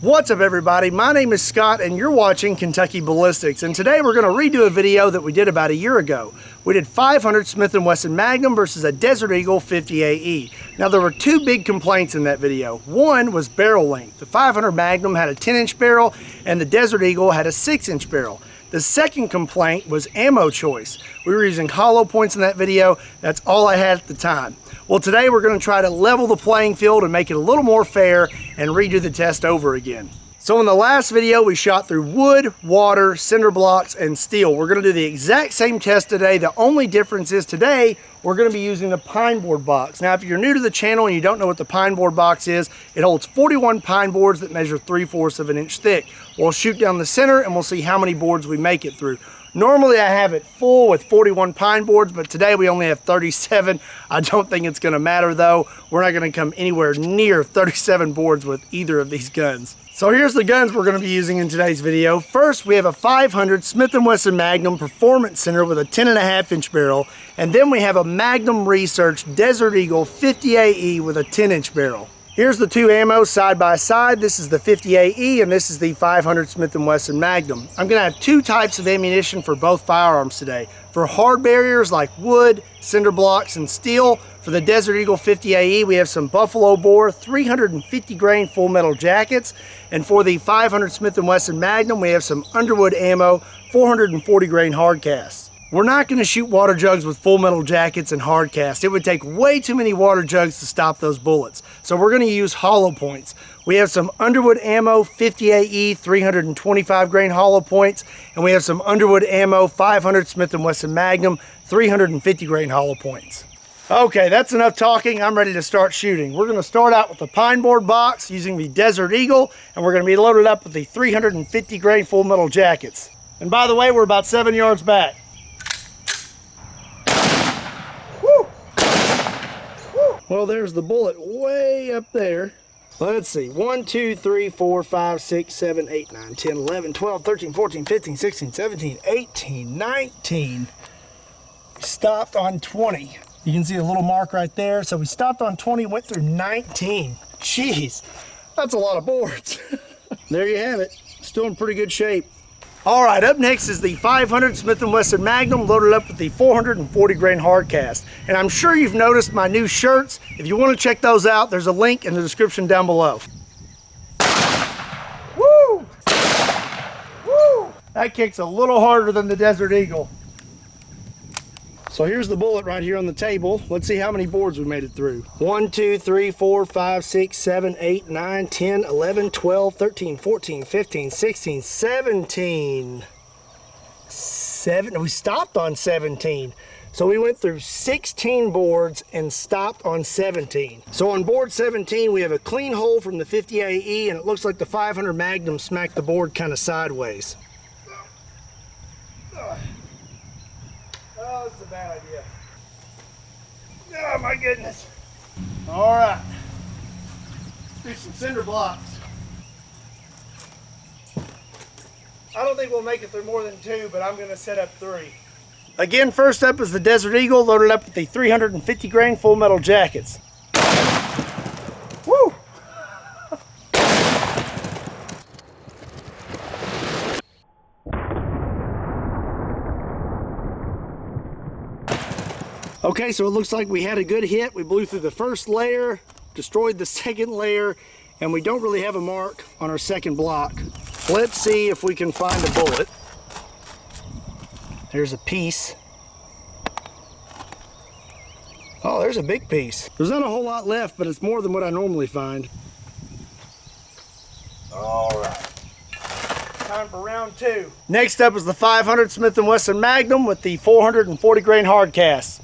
What's up everybody, my name is Scott and you're watching Kentucky Ballistics, and today we're going to redo a video that we did about a year ago. We did 500 Smith & Wesson Magnum versus a Desert Eagle 50 AE. Now there were two big complaints in that video. One was barrel length. The 500 Magnum had a 10-inch barrel and the Desert Eagle had a 6-inch barrel. The second complaint was ammo choice. We were using hollow points in that video. That's all I had at the time. Well, today we're going to try to level the playing field and make it a little more fair and redo the test over again. So in the last video, we shot through wood, water, cinder blocks, and steel. We're going to do the exact same test today. The only difference is today, we're going to be using the pine board box. Now, if you're new to the channel and you don't know what the pine board box is, it holds 41 pine boards that measure 3/4 of an inch thick. We'll shoot down the center and we'll see how many boards we make it through. Normally I have it full with 41 pine boards, but today we only have 37. I don't think it's going to matter though. We're not going to come anywhere near 37 boards with either of these guns. So here's the guns we're going to be using in today's video. First, we have a 500 Smith & Wesson Magnum Performance Center with a 10.5-inch barrel, and then we have a Magnum Research Desert Eagle 50 AE with a 10-inch barrel. Here's the two ammo side by side. This is the 50 AE and this is the 500 Smith & Wesson Magnum. I'm going to have two types of ammunition for both firearms today. For hard barriers like wood, cinder blocks, and steel, for the Desert Eagle 50 AE, we have some Buffalo Bore 350 grain full metal jackets. And for the 500 Smith & Wesson Magnum, we have some Underwood ammo 440 grain hard casts. We're not going to shoot water jugs with full metal jackets and hard cast. It would take way too many water jugs to stop those bullets. So we're going to use hollow points. We have some Underwood ammo 50 AE 325 grain hollow points, and we have some Underwood ammo 500 Smith & Wesson Magnum 350 grain hollow points. Okay, that's enough talking. I'm ready to start shooting. We're going to start out with the pine board box using the Desert Eagle, and we're going to be loaded up with the 350 grain full metal jackets. And by the way, we're about 7 yards back. Well, there's the bullet way up there. Let's see, 1, 2, 3, 4, 5, 6, 7, 8, 9, 10, 11, 12, 13, 14, 15, 16, 17, 18, 19. Stopped on 20. You can see a little mark right there. So we stopped on 20, went through 19. Jeez, that's a lot of boards. There you have it, still in pretty good shape. All right, up next is the 500 Smith & Wesson Magnum loaded up with the 440 grain hard cast. And I'm sure you've noticed my new shirts. If you want to check those out, there's a link in the description down below. Woo! Woo! That kicks a little harder than the Desert Eagle. So here's the bullet right here on the table. Let's see how many boards we made it through. 1, 2, 3, 4, 5, 6, 7, 8, 9, 10, 11, 12, 13, 14, 15, 16, 17. We stopped on 17. So we went through 16 boards and stopped on 17. So on board 17, we have a clean hole from the 50 AE, and it looks like the 500 Magnum smacked the board kind of sideways. Oh, this is a bad idea. Oh my goodness. All right. Let's do some cinder blocks. I don't think we'll make it through more than 2, but I'm going to set up 3. Again, first up is the Desert Eagle loaded up with the 350 grain full metal jackets. Woo! Okay, so it looks like we had a good hit. We blew through the first layer, destroyed the second layer, and we don't really have a mark on our second block. Let's see if we can find a bullet. There's a piece. Oh, there's a big piece. There's not a whole lot left, but it's more than what I normally find. All right. Time for round 2. Next up is the 500 Smith & Wesson Magnum with the 440 grain hard cast.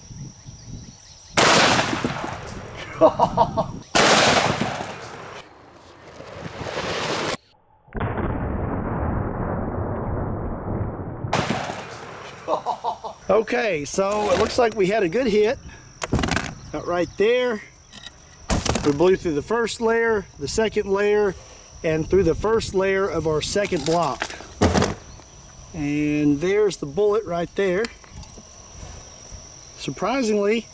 Okay, so it looks like we had a good hit. Got right there. We blew through the first layer, the second layer, and through the first layer of our second block. And there's the bullet right there. Surprisingly,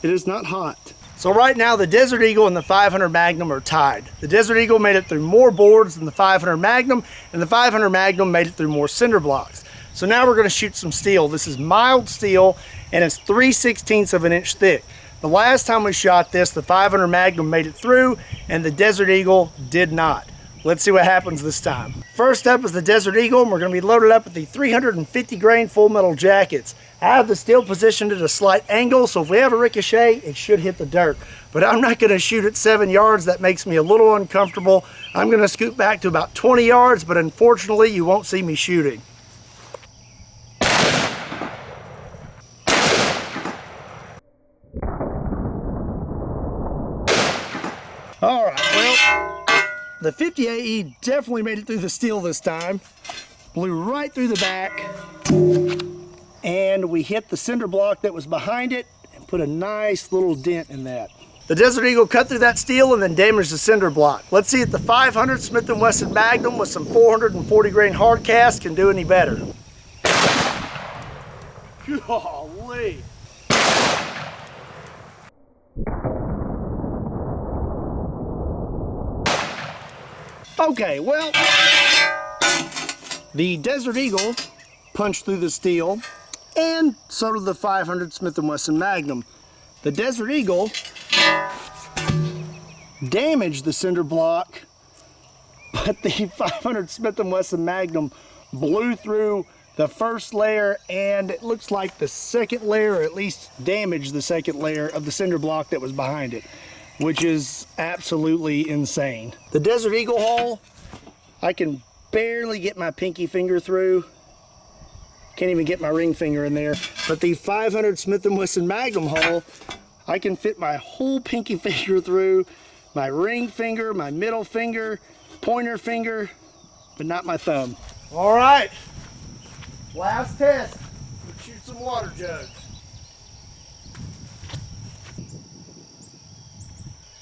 it is not hot. So right now the Desert Eagle and the 500 Magnum are tied. The Desert Eagle made it through more boards than the 500 Magnum, and the 500 Magnum made it through more cinder blocks. So now we're going to shoot some steel. This is mild steel, and it's 3/16 of an inch thick. The last time we shot this, the 500 Magnum made it through, and the Desert Eagle did not. Let's see what happens this time. First up is the Desert Eagle, and we're going to be loaded up with the 350 grain full metal jackets. I have the steel positioned at a slight angle, so if we have a ricochet, it should hit the dirt. But I'm not going to shoot at 7 yards. That makes me a little uncomfortable. I'm going to scoot back to about 20 yards, but unfortunately, you won't see me shooting. All right, well, the 50AE definitely made it through the steel this time. Blew right through the back, and we hit the cinder block that was behind it and put a nice little dent in that. The Desert Eagle cut through that steel and then damaged the cinder block. Let's see if the 500 Smith & Wesson Magnum with some 440 grain hard cast can do any better. Golly. Okay, well, the Desert Eagle punched through the steel, and so did the 500 Smith & Wesson Magnum. The Desert Eagle damaged the cinder block, but the 500 Smith & Wesson Magnum blew through the first layer, and it looks like the second layer, or at least damaged the second layer of the cinder block that was behind it, which is absolutely insane. The Desert Eagle hole, I can barely get my pinky finger through. Can't even get my ring finger in there. But the 500 Smith & Wesson Magnum hole, I can fit my whole pinky finger through, my ring finger, my middle finger, pointer finger, but not my thumb. All right, last test. Let's shoot some water jugs.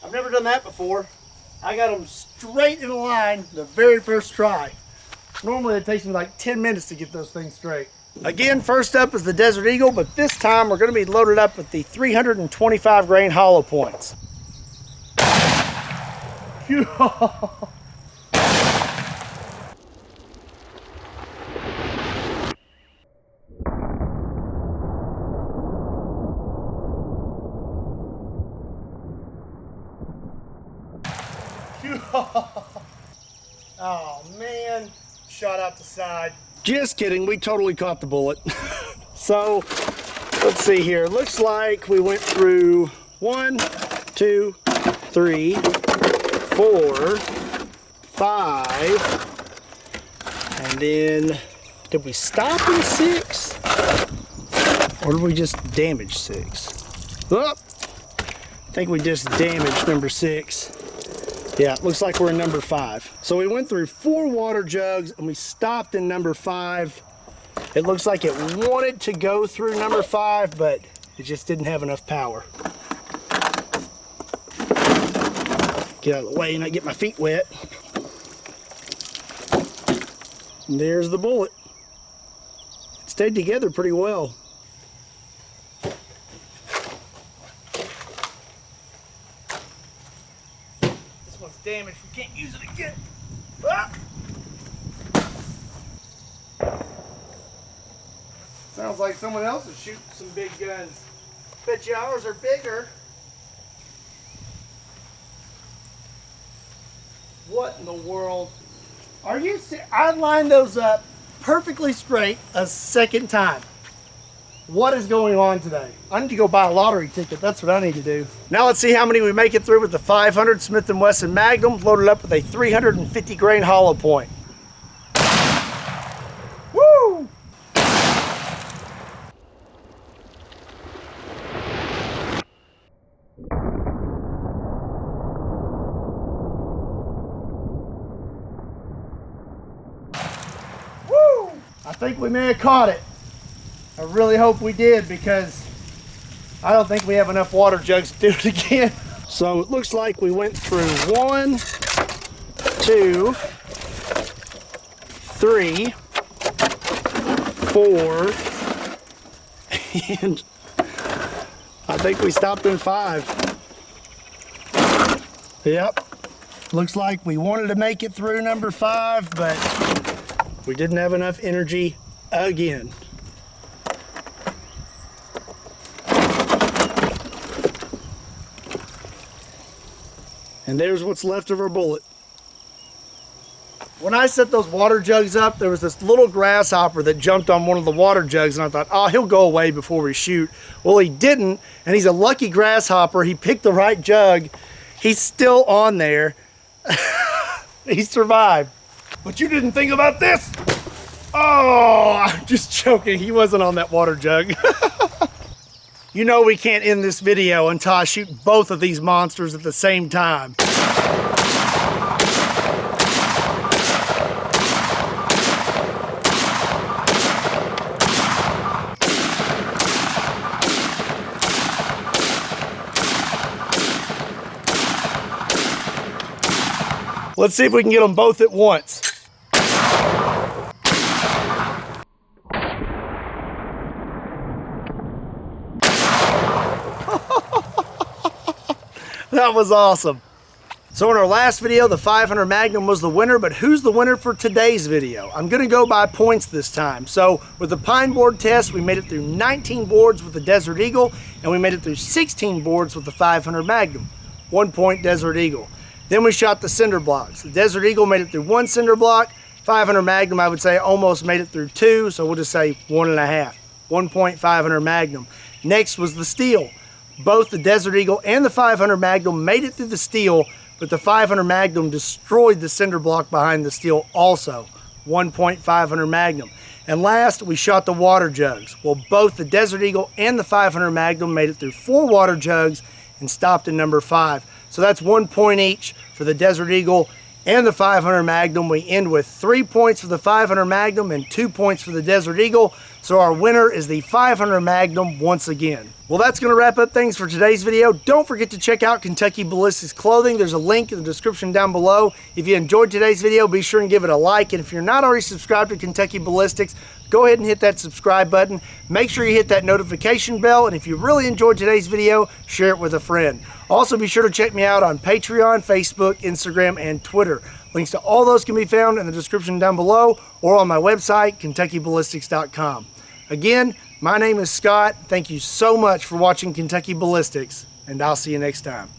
I've never done that before. I got them straight in a line the very first try. Normally it takes me like 10 minutes to get those things straight. Again, first up is the Desert Eagle, but this time we're going to be loaded up with the 325 grain hollow points. Oh man, shot out the side. Just kidding, we totally caught the bullet. So, let's see here. Looks like we went through 1, 2, 3, 4, 5, and then did we stop in 6? Or did we just damage 6? Oh, I think we just damaged number 6. Yeah, it looks like we're in number 5. So we went through 4 water jugs and we stopped in number 5. It looks like it wanted to go through number 5, but it just didn't have enough power. Get out of the way and not get my feet wet. And there's the bullet. It stayed together pretty well. Damaged. We can't use it again. Ah! Sounds like someone else is shooting some big guns. Bet you ours are bigger. What in the world? Are you serious? I lined those up perfectly straight a second time. What is going on today? I need to go buy a lottery ticket. That's what I need to do. Now let's see how many we make it through with the 500 Smith & Wesson Magnum loaded up with a 350 grain hollow point. Woo! Woo! I think we may have caught it. I really hope we did, because I don't think we have enough water jugs to do it again. So it looks like we went through 1, 2, 3, 4, and I think we stopped in 5. Yep. Looks like we wanted to make it through number 5, but we didn't have enough energy again. And there's what's left of our bullet. When I set those water jugs up, there was this little grasshopper that jumped on one of the water jugs, and I thought, oh, he'll go away before we shoot. Well, he didn't, and he's a lucky grasshopper. He picked the right jug. He's still on there. He survived. But you didn't think about this. Oh, I'm just joking. He wasn't on that water jug. You know we can't end this video until I shoot both of these monsters at the same time. Let's see if we can get them both at once. That was awesome. So in our last video, the 500 Magnum was the winner, but who's the winner for today's video? I'm gonna go by points this time. So with the pine board test, we made it through 19 boards with the Desert Eagle, and we made it through 16 boards with the 500 Magnum. 1 point Desert Eagle. Then we shot the cinder blocks. The Desert Eagle made it through 1 cinder block. 500 Magnum, I would say, almost made it through 2, so we'll just say 1.5. 1 point 500 Magnum. Next was the steel. Both the Desert Eagle and the 500 Magnum made it through the steel, but the 500 Magnum destroyed the cinder block behind the steel also. 1 point 500 Magnum. And last, we shot the water jugs. Well, both the Desert Eagle and the 500 Magnum made it through 4 water jugs and stopped in number 5. So that's 1 point each for the Desert Eagle and the 500 Magnum. We end with 3 points for the 500 Magnum and 2 points for the Desert Eagle. So our winner is the 500 Magnum once again. Well, that's going to wrap up things for today's video. Don't forget to check out Kentucky Ballistics clothing. There's a link in the description down below. If you enjoyed today's video, be sure and give it a like. And if you're not already subscribed to Kentucky Ballistics, go ahead and hit that subscribe button. Make sure you hit that notification bell. And if you really enjoyed today's video, share it with a friend. Also, be sure to check me out on Patreon, Facebook, Instagram, and Twitter. Links to all those can be found in the description down below or on my website, KentuckyBallistics.com. Again, my name is Scott. Thank you so much for watching Kentucky Ballistics, and I'll see you next time.